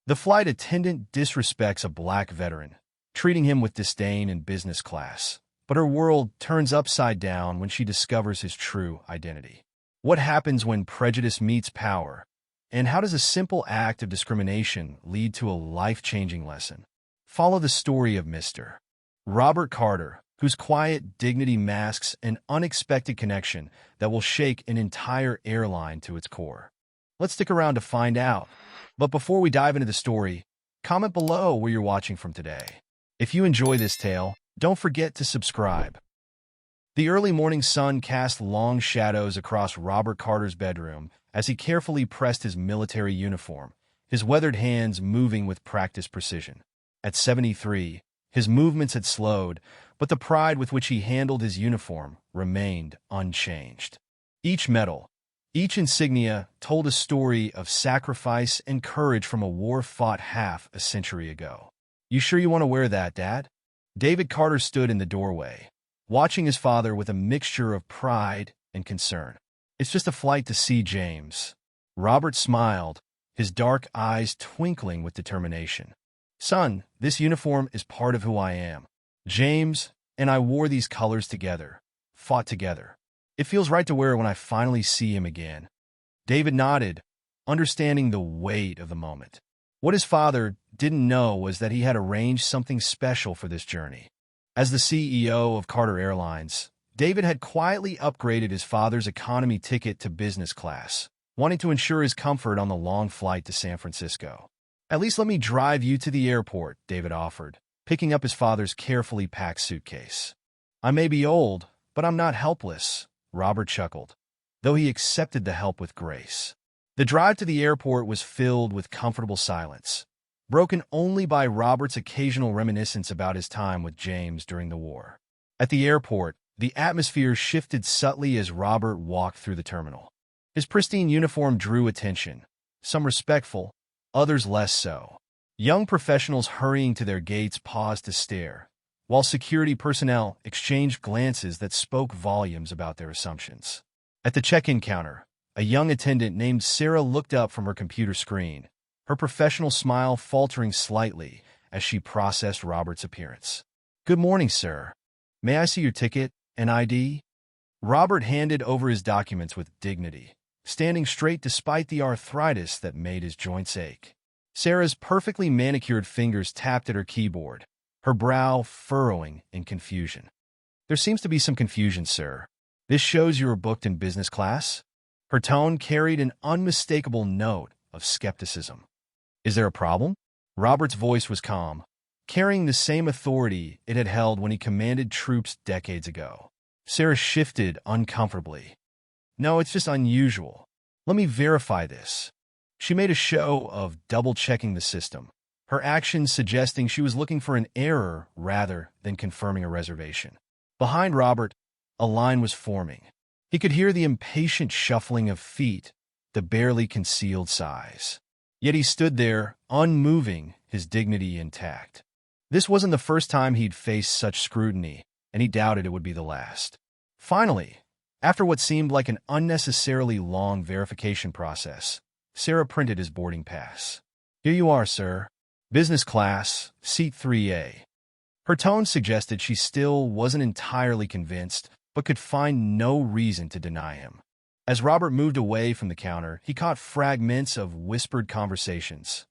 The flight attendant disrespects a black veteran, treating him with disdain in business class, but her world turns upside down when she discovers his true identity. What happens when prejudice meets power? And how does a simple act of discrimination lead to a life-changing lesson? Follow the story of Mr. Robert Carter, whose quiet dignity masks an unexpected connection that will shake an entire airline to its core. Let's stick around to find out. But before we dive into the story, comment below where you're watching from today. If you enjoy this tale, don't forget to subscribe. The early morning sun cast long shadows across Robert Carter's bedroom as he carefully pressed his military uniform, his weathered hands moving with practiced precision. At 73, his movements had slowed, but the pride with which he handled his uniform remained unchanged. Each medal, each insignia told a story of sacrifice and courage from a war fought half a century ago. "You sure you want to wear that, Dad?" David Carter stood in the doorway, watching his father with a mixture of pride and concern. "It's just a flight to see James." Robert smiled, his dark eyes twinkling with determination. "Son, this uniform is part of who I am. James and I wore these colors together, fought together. It feels right to wear it when I finally see him again." David nodded, understanding the weight of the moment. What his father didn't know was that he had arranged something special for this journey. As the CEO of Carter Airlines, David had quietly upgraded his father's economy ticket to business class, wanting to ensure his comfort on the long flight to San Francisco. "At least let me drive you to the airport," David offered, picking up his father's carefully packed suitcase. "I may be old, but I'm not helpless," Robert chuckled, though he accepted the help with grace. The drive to the airport was filled with comfortable silence, broken only by Robert's occasional reminiscence about his time with James during the war. At the airport, the atmosphere shifted subtly as Robert walked through the terminal. His pristine uniform drew attention, some respectful, others less so. Young professionals hurrying to their gates paused to stare, while security personnel exchanged glances that spoke volumes about their assumptions. At the check-in counter, a young attendant named Sarah looked up from her computer screen, her professional smile faltering slightly as she processed Robert's appearance. "Good morning, sir. May I see your ticket and ID?" Robert handed over his documents with dignity, standing straight despite the arthritis that made his joints ache. Sarah's perfectly manicured fingers tapped at her keyboard, her brow furrowing in confusion. "There seems to be some confusion, sir. This shows you were booked in business class." Her tone carried an unmistakable note of skepticism. "Is there a problem?" Robert's voice was calm, carrying the same authority it had held when he commanded troops decades ago. Sarah shifted uncomfortably. "No, it's just unusual. Let me verify this." She made a show of double-checking the system, her actions suggesting she was looking for an error rather than confirming a reservation. Behind Robert, a line was forming. He could hear the impatient shuffling of feet, the barely concealed sighs. Yet he stood there, unmoving, his dignity intact. This wasn't the first time he'd faced such scrutiny, and he doubted it would be the last. Finally, after what seemed like an unnecessarily long verification process, Sarah printed his boarding pass. "Here you are, sir. Business class, seat 3A. Her tone suggested she still wasn't entirely convinced, but could find no reason to deny him. As Robert moved away from the counter, he caught fragments of whispered conversations.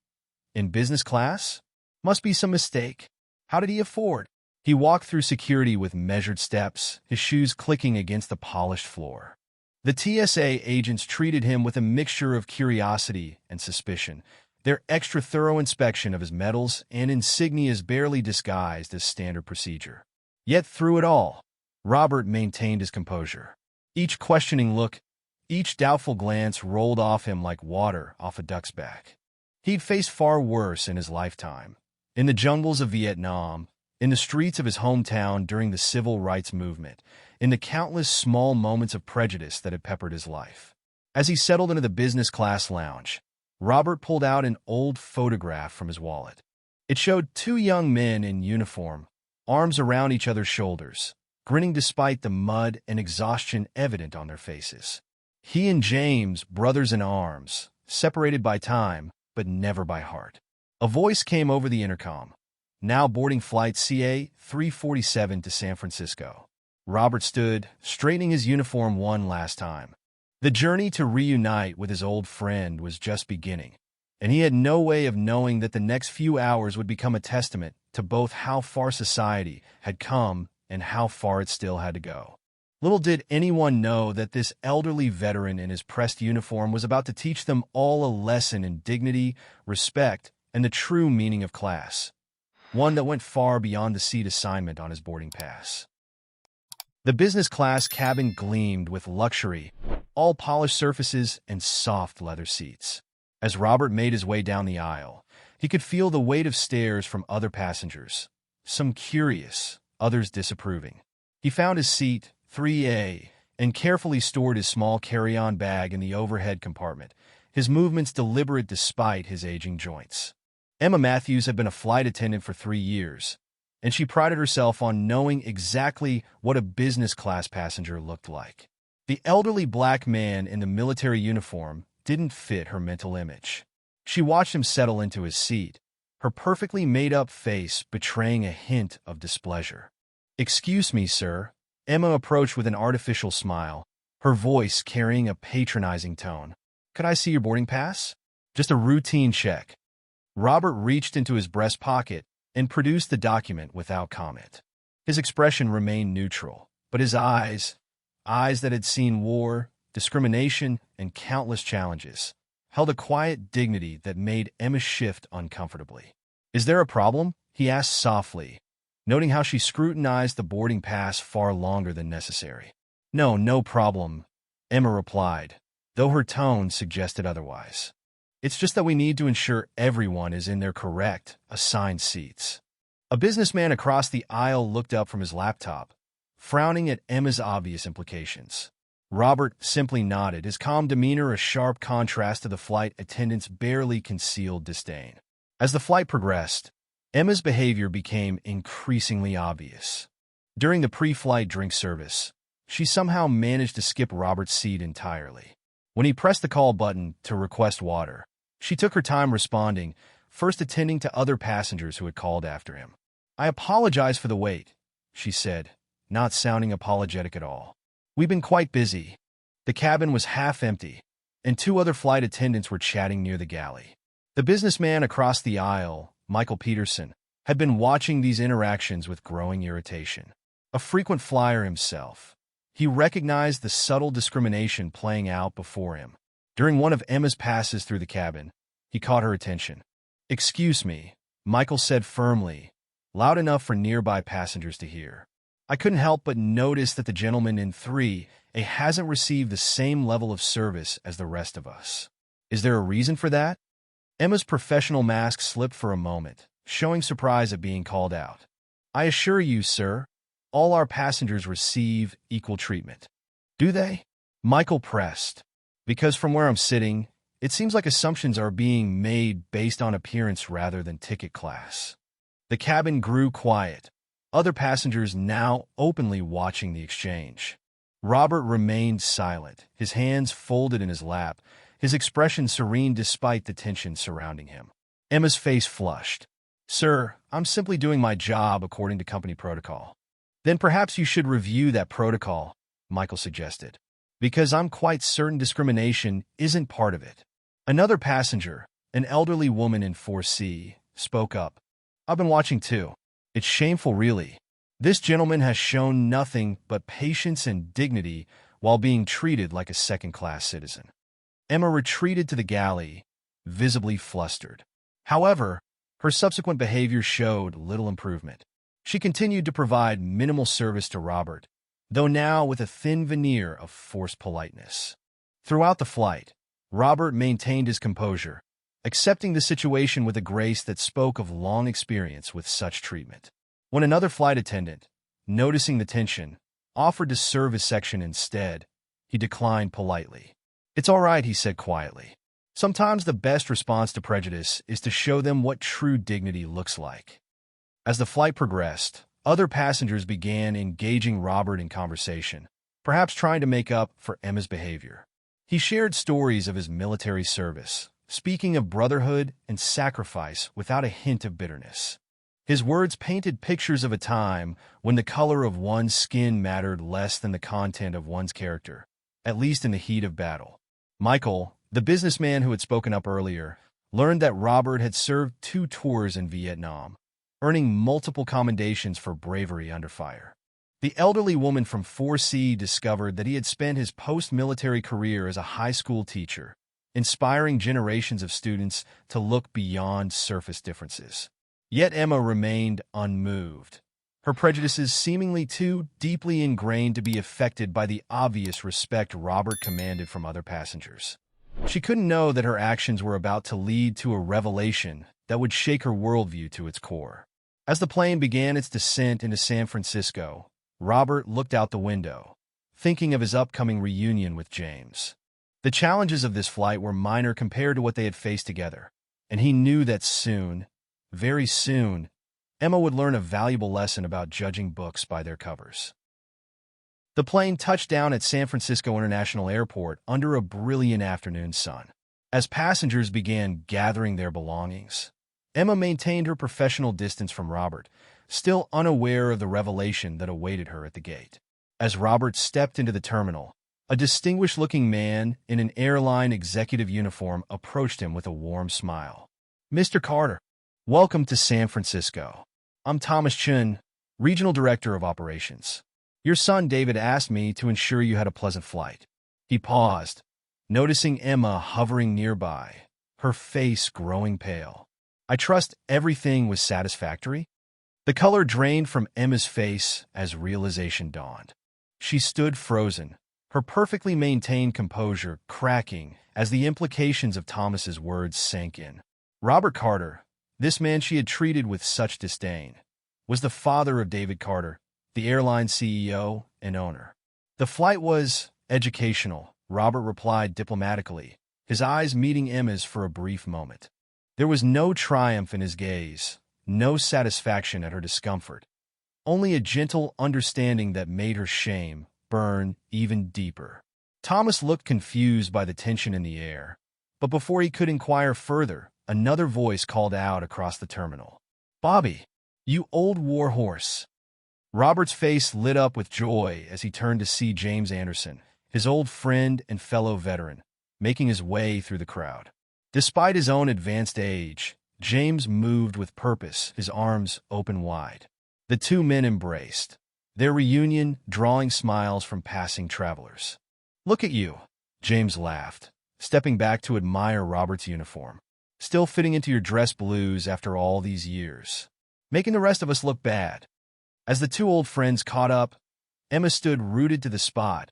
"In business class? Must be some mistake. How did he afford?" He walked through security with measured steps, his shoes clicking against the polished floor. The TSA agents treated him with a mixture of curiosity and suspicion, their extra thorough inspection of his medals and insignias barely disguised as standard procedure. Yet through it all, Robert maintained his composure. Each questioning look, each doubtful glance rolled off him like water off a duck's back. He'd faced far worse in his lifetime. In the jungles of Vietnam, in the streets of his hometown during the civil rights movement, in the countless small moments of prejudice that had peppered his life. As he settled into the business class lounge, Robert pulled out an old photograph from his wallet. It showed two young men in uniform, arms around each other's shoulders, grinning despite the mud and exhaustion evident on their faces. He and James, brothers in arms, separated by time, but never by heart. A voice came over the intercom. Now boarding flight CA 347 to San Francisco. Robert stood, straightening his uniform one last time. The journey to reunite with his old friend was just beginning, and he had no way of knowing that the next few hours would become a testament to both how far society had come and how far it still had to go. Little did anyone know that this elderly veteran in his pressed uniform was about to teach them all a lesson in dignity, respect, and the true meaning of class, one that went far beyond the seat assignment on his boarding pass. The business class cabin gleamed with luxury, all polished surfaces and soft leather seats. As Robert made his way down the aisle, he could feel the weight of stares from other passengers, some curious, others disapproving. He found his seat, 3A, and carefully stored his small carry-on bag in the overhead compartment, his movements deliberate despite his aging joints. Emma Matthews had been a flight attendant for 3 years, and she prided herself on knowing exactly what a business-class passenger looked like. The elderly black man in the military uniform didn't fit her mental image. She watched him settle into his seat, her perfectly made-up face betraying a hint of displeasure. "Excuse me, sir." Emma approached with an artificial smile, her voice carrying a patronizing tone. "Could I see your boarding pass?" "Just a routine check." Robert reached into his breast pocket and produced the document without comment. His expression remained neutral, but his eyes that had seen war, discrimination, and countless challenges, held a quiet dignity that made Emma shift uncomfortably. "Is there a problem?" he asked softly, noting how she scrutinized the boarding pass far longer than necessary. No problem," Emma replied, though her tone suggested otherwise. "It's just that we need to ensure everyone is in their correct, assigned seats." A businessman across the aisle looked up from his laptop, frowning at Emma's obvious implications. Robert simply nodded, his calm demeanor a sharp contrast to the flight attendant's barely concealed disdain. As the flight progressed, Emma's behavior became increasingly obvious. During the pre-flight drink service, she somehow managed to skip Robert's seat entirely. When he pressed the call button to request water, she took her time responding, first attending to other passengers who had called after him. "I apologize for the wait," she said, not sounding apologetic at all. "We've been quite busy." The cabin was half empty, and 2 other flight attendants were chatting near the galley. The businessman across the aisle, Michael Peterson, had been watching these interactions with growing irritation. A frequent flyer himself, he recognized the subtle discrimination playing out before him. During one of Emma's passes through the cabin, he caught her attention. "Excuse me," Michael said firmly, loud enough for nearby passengers to hear. "I couldn't help but notice that the gentleman in 3A hasn't received the same level of service as the rest of us. Is there a reason for that?" Emma's professional mask slipped for a moment, showing surprise at being called out. "I assure you, sir, all our passengers receive equal treatment." "Do they?" Michael pressed. "Because from where I'm sitting, it seems like assumptions are being made based on appearance rather than ticket class." The cabin grew quiet, other passengers now openly watching the exchange. Robert remained silent, his hands folded in his lap, his expression serene despite the tension surrounding him. Emma's face flushed. "Sir, I'm simply doing my job according to company protocol." "Then perhaps you should review that protocol," Michael suggested, "because I'm quite certain discrimination isn't part of it." Another passenger, an elderly woman in 4C, spoke up. "I've been watching too. It's shameful, really. This gentleman has shown nothing but patience and dignity while being treated like a second-class citizen." Emma retreated to the galley, visibly flustered. However, her subsequent behavior showed little improvement. She continued to provide minimal service to Robert, though now with a thin veneer of forced politeness. Throughout the flight, Robert maintained his composure, accepting the situation with a grace that spoke of long experience with such treatment. When another flight attendant, noticing the tension, offered to serve his section instead, he declined politely. "It's all right," he said quietly. Sometimes the best response to prejudice is to show them what true dignity looks like. As the flight progressed, other passengers began engaging Robert in conversation, perhaps trying to make up for Emma's behavior. He shared stories of his military service, speaking of brotherhood and sacrifice without a hint of bitterness. His words painted pictures of a time when the color of one's skin mattered less than the content of one's character, at least in the heat of battle. Michael, the businessman who had spoken up earlier, learned that Robert had served 2 tours in Vietnam, earning multiple commendations for bravery under fire. The elderly woman from 4C discovered that he had spent his post-military career as a high school teacher, inspiring generations of students to look beyond surface differences. Yet Emma remained unmoved, her prejudices seemingly too deeply ingrained to be affected by the obvious respect Robert commanded from other passengers. She couldn't know that her actions were about to lead to a revelation that would shake her worldview to its core. As the plane began its descent into San Francisco, Robert looked out the window, thinking of his upcoming reunion with James. The challenges of this flight were minor compared to what they had faced together, and he knew that soon, very soon, Emma would learn a valuable lesson about judging books by their covers. The plane touched down at San Francisco International Airport under a brilliant afternoon sun. As passengers began gathering their belongings, Emma maintained her professional distance from Robert, still unaware of the revelation that awaited her at the gate. As Robert stepped into the terminal, a distinguished-looking man in an airline executive uniform approached him with a warm smile. "Mr. Carter, welcome to San Francisco. I'm Thomas Chun, Regional Director of Operations. Your son David asked me to ensure you had a pleasant flight." He paused, noticing Emma hovering nearby, her face growing pale. "I trust everything was satisfactory?" The color drained from Emma's face as realization dawned. She stood frozen, her perfectly maintained composure cracking as the implications of Thomas's words sank in. Robert Carter, this man she had treated with such disdain, was the father of David Carter, the airline CEO and owner. "The flight was educational," Robert replied diplomatically, his eyes meeting Emma's for a brief moment. There was no triumph in his gaze, no satisfaction at her discomfort, only a gentle understanding that made her shame burn even deeper. Thomas looked confused by the tension in the air, but before he could inquire further, another voice called out across the terminal. "Bobby, you old war horse." Robert's face lit up with joy as he turned to see James Anderson, his old friend and fellow veteran, making his way through the crowd. Despite his own advanced age, James moved with purpose, his arms open wide. The 2 men embraced, their reunion drawing smiles from passing travelers. "Look at you," James laughed, stepping back to admire Robert's uniform. "Still fitting into your dress blues after all these years. Making the rest of us look bad." As the 2 old friends caught up, Emma stood rooted to the spot,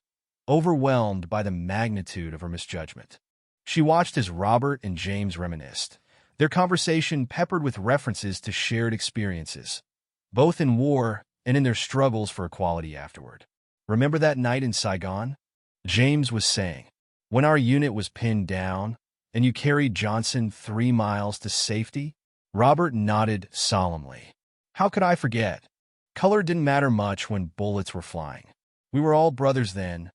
overwhelmed by the magnitude of her misjudgment. She watched as Robert and James reminisced, their conversation peppered with references to shared experiences, both in war and in their struggles for equality afterward. "Remember that night in Saigon?" James was saying. "When our unit was pinned down, and you carried Johnson 3 miles to safety?" Robert nodded solemnly. "How could I forget? Color didn't matter much when bullets were flying. We were all brothers then."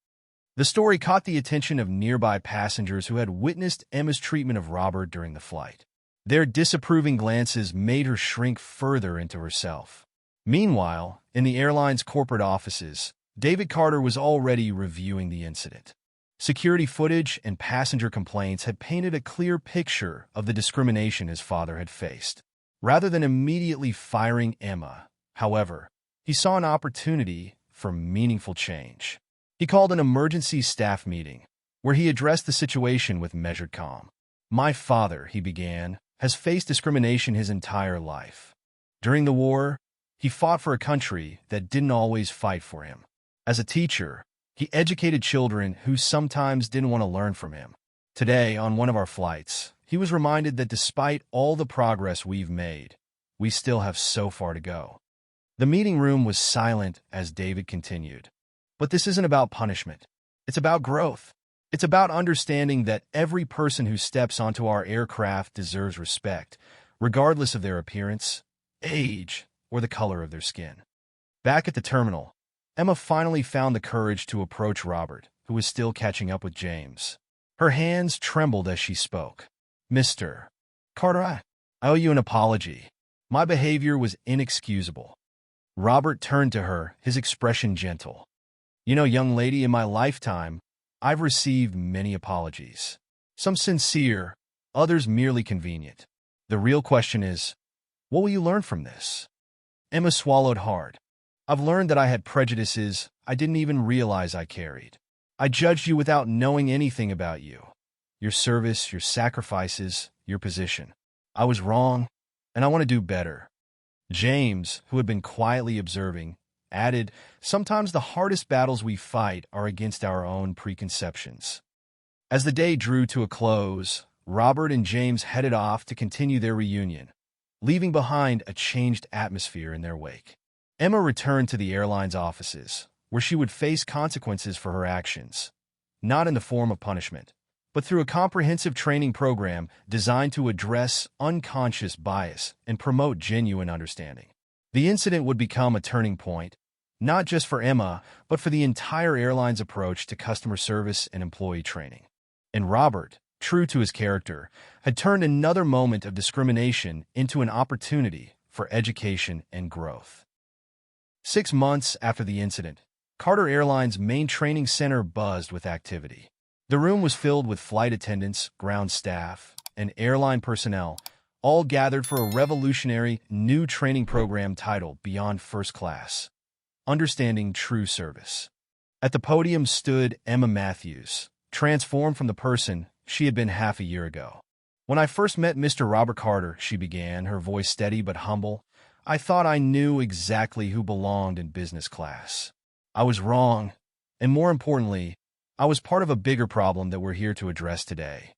The story caught the attention of nearby passengers who had witnessed Emma's treatment of Robert during the flight. Their disapproving glances made her shrink further into herself. Meanwhile, in the airline's corporate offices, David Carter was already reviewing the incident. Security footage and passenger complaints had painted a clear picture of the discrimination his father had faced. Rather than immediately firing Emma, however, he saw an opportunity for meaningful change. He called an emergency staff meeting, where he addressed the situation with measured calm. "My father," he began, "has faced discrimination his entire life. During the war, he fought for a country that didn't always fight for him. As a teacher, he educated children who sometimes didn't want to learn from him. Today, on one of our flights, he was reminded that despite all the progress we've made, we still have so far to go." The meeting room was silent as David continued. "But this isn't about punishment. It's about growth. It's about understanding that every person who steps onto our aircraft deserves respect, regardless of their appearance, age, or the color of their skin." Back at the terminal, Emma finally found the courage to approach Robert, who was still catching up with James. Her hands trembled as she spoke. Mr. Carter, I owe you an apology. My behavior was inexcusable. Robert turned to her, his expression gentle. You know, young lady, in my lifetime, I've received many apologies. Some sincere, others merely convenient. The real question is, what will you learn from this? Emma swallowed hard. I've learned that I had prejudices I didn't even realize I carried. I judged you without knowing anything about you. Your service, your sacrifices, your position. I was wrong, and I want to do better. James, who had been quietly observing, added, sometimes the hardest battles we fight are against our own preconceptions. As the day drew to a close, Robert and James headed off to continue their reunion, leaving behind a changed atmosphere in their wake. Emma returned to the airline's offices, where she would face consequences for her actions, not in the form of punishment, but through a comprehensive training program designed to address unconscious bias and promote genuine understanding. The incident would become a turning point, not just for Emma, but for the entire airline's approach to customer service and employee training. And Robert, true to his character, had turned another moment of discrimination into an opportunity for education and growth. 6 months after the incident, Carter Airlines' main training center buzzed with activity. The room was filled with flight attendants, ground staff, and airline personnel, all gathered for a revolutionary new training program titled Beyond First Class, Understanding True Service. At the podium stood Emma Matthews, transformed from the person she had been half a year ago. When I first met Mr. Robert Carter, she began, her voice steady but humble, I thought I knew exactly who belonged in business class. I was wrong, and more importantly, I was part of a bigger problem that we're here to address today.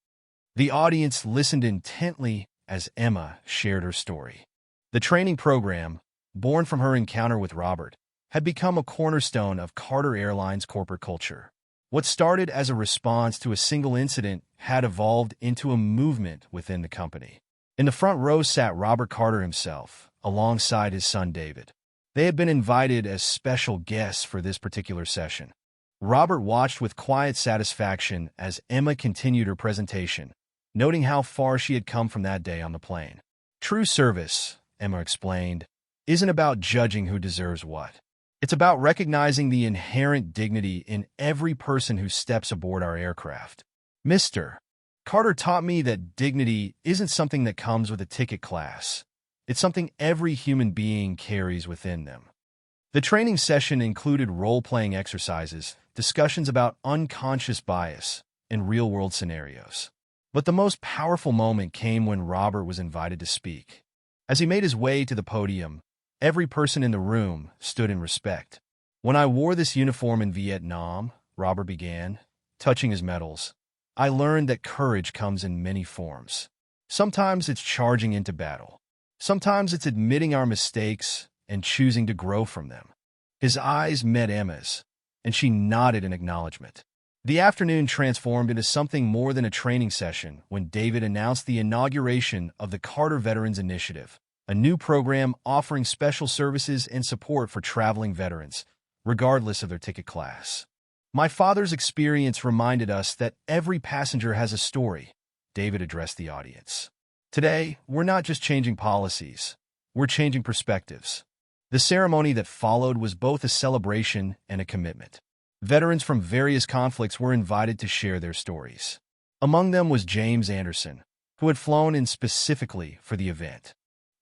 The audience listened intently as Emma shared her story. The training program, born from her encounter with Robert, had become a cornerstone of Carter Airlines' corporate culture. What started as a response to a single incident had evolved into a movement within the company. In the front row sat Robert Carter himself, alongside his son David. They had been invited as special guests for this particular session. Robert watched with quiet satisfaction as Emma continued her presentation, noting how far she had come from that day on the plane. True service, Emma explained, isn't about judging who deserves what. It's about recognizing the inherent dignity in every person who steps aboard our aircraft. Mr. Carter taught me that dignity isn't something that comes with a ticket class. It's something every human being carries within them. The training session included role-playing exercises, discussions about unconscious bias, and real-world scenarios. But the most powerful moment came when Robert was invited to speak. As he made his way to the podium, every person in the room stood in respect. When I wore this uniform in Vietnam, Robert began, touching his medals, I learned that courage comes in many forms. Sometimes it's charging into battle. Sometimes it's admitting our mistakes and choosing to grow from them. His eyes met Emma's, and she nodded in acknowledgement. The afternoon transformed into something more than a training session when David announced the inauguration of the Carter Veterans Initiative, a new program offering special services and support for traveling veterans, regardless of their ticket class. My father's experience reminded us that every passenger has a story, David addressed the audience. Today, we're not just changing policies, we're changing perspectives. The ceremony that followed was both a celebration and a commitment. Veterans from various conflicts were invited to share their stories. Among them was James Anderson, who had flown in specifically for the event.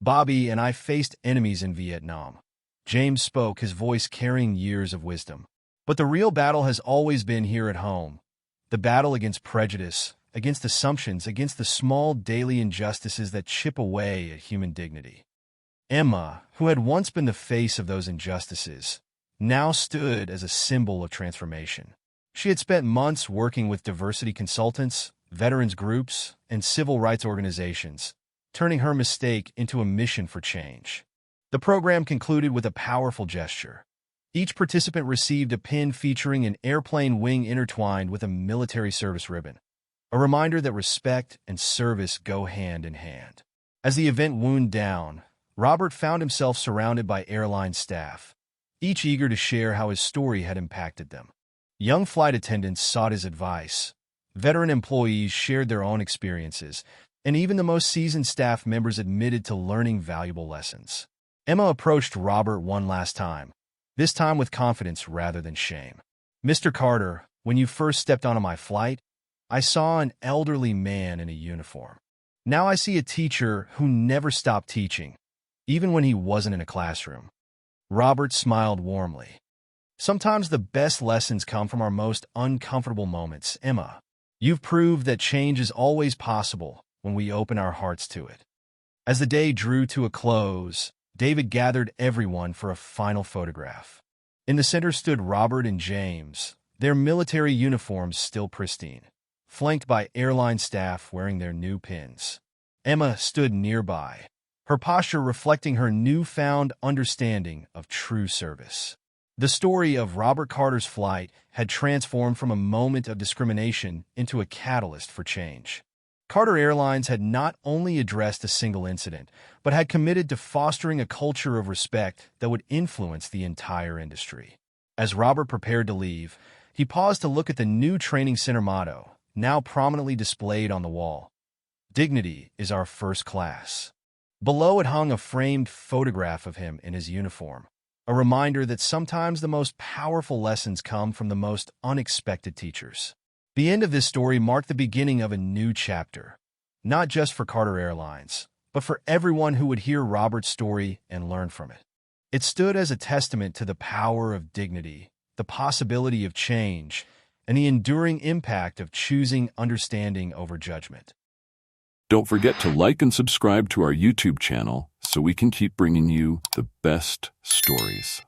Bobby and I faced enemies in Vietnam. James spoke, his voice carrying years of wisdom. But the real battle has always been here at home. The battle against prejudice, against assumptions, against the small daily injustices that chip away at human dignity. Emma, who had once been the face of those injustices, now stood as a symbol of transformation. She had spent months working with diversity consultants, veterans groups, and civil rights organizations, turning her mistake into a mission for change. The program concluded with a powerful gesture. Each participant received a pin featuring an airplane wing intertwined with a military service ribbon, a reminder that respect and service go hand in hand. As the event wound down, Robert found himself surrounded by airline staff, each eager to share how his story had impacted them. Young flight attendants sought his advice. Veteran employees shared their own experiences, and even the most seasoned staff members admitted to learning valuable lessons. Emma approached Robert one last time, this time with confidence rather than shame. "Mr. Carter, when you first stepped onto my flight, I saw an elderly man in a uniform. Now I see a teacher who never stopped teaching, even when he wasn't in a classroom." Robert smiled warmly. "Sometimes the best lessons come from our most uncomfortable moments, Emma. You've proved that change is always possible when we open our hearts to it." As the day drew to a close, David gathered everyone for a final photograph. In the center stood Robert and James, their military uniforms still pristine, flanked by airline staff wearing their new pins. Emma stood nearby, her posture reflecting her newfound understanding of true service. The story of Robert Carter's flight had transformed from a moment of discrimination into a catalyst for change. Carter Airlines had not only addressed a single incident, but had committed to fostering a culture of respect that would influence the entire industry. As Robert prepared to leave, he paused to look at the new training center motto, now prominently displayed on the wall. "Dignity is our first class." Below it hung a framed photograph of him in his uniform, a reminder that sometimes the most powerful lessons come from the most unexpected teachers. The end of this story marked the beginning of a new chapter, not just for Carter Airlines, but for everyone who would hear Robert's story and learn from it. It stood as a testament to the power of dignity, the possibility of change, and the enduring impact of choosing understanding over judgment. Don't forget to like and subscribe to our YouTube channel so we can keep bringing you the best stories.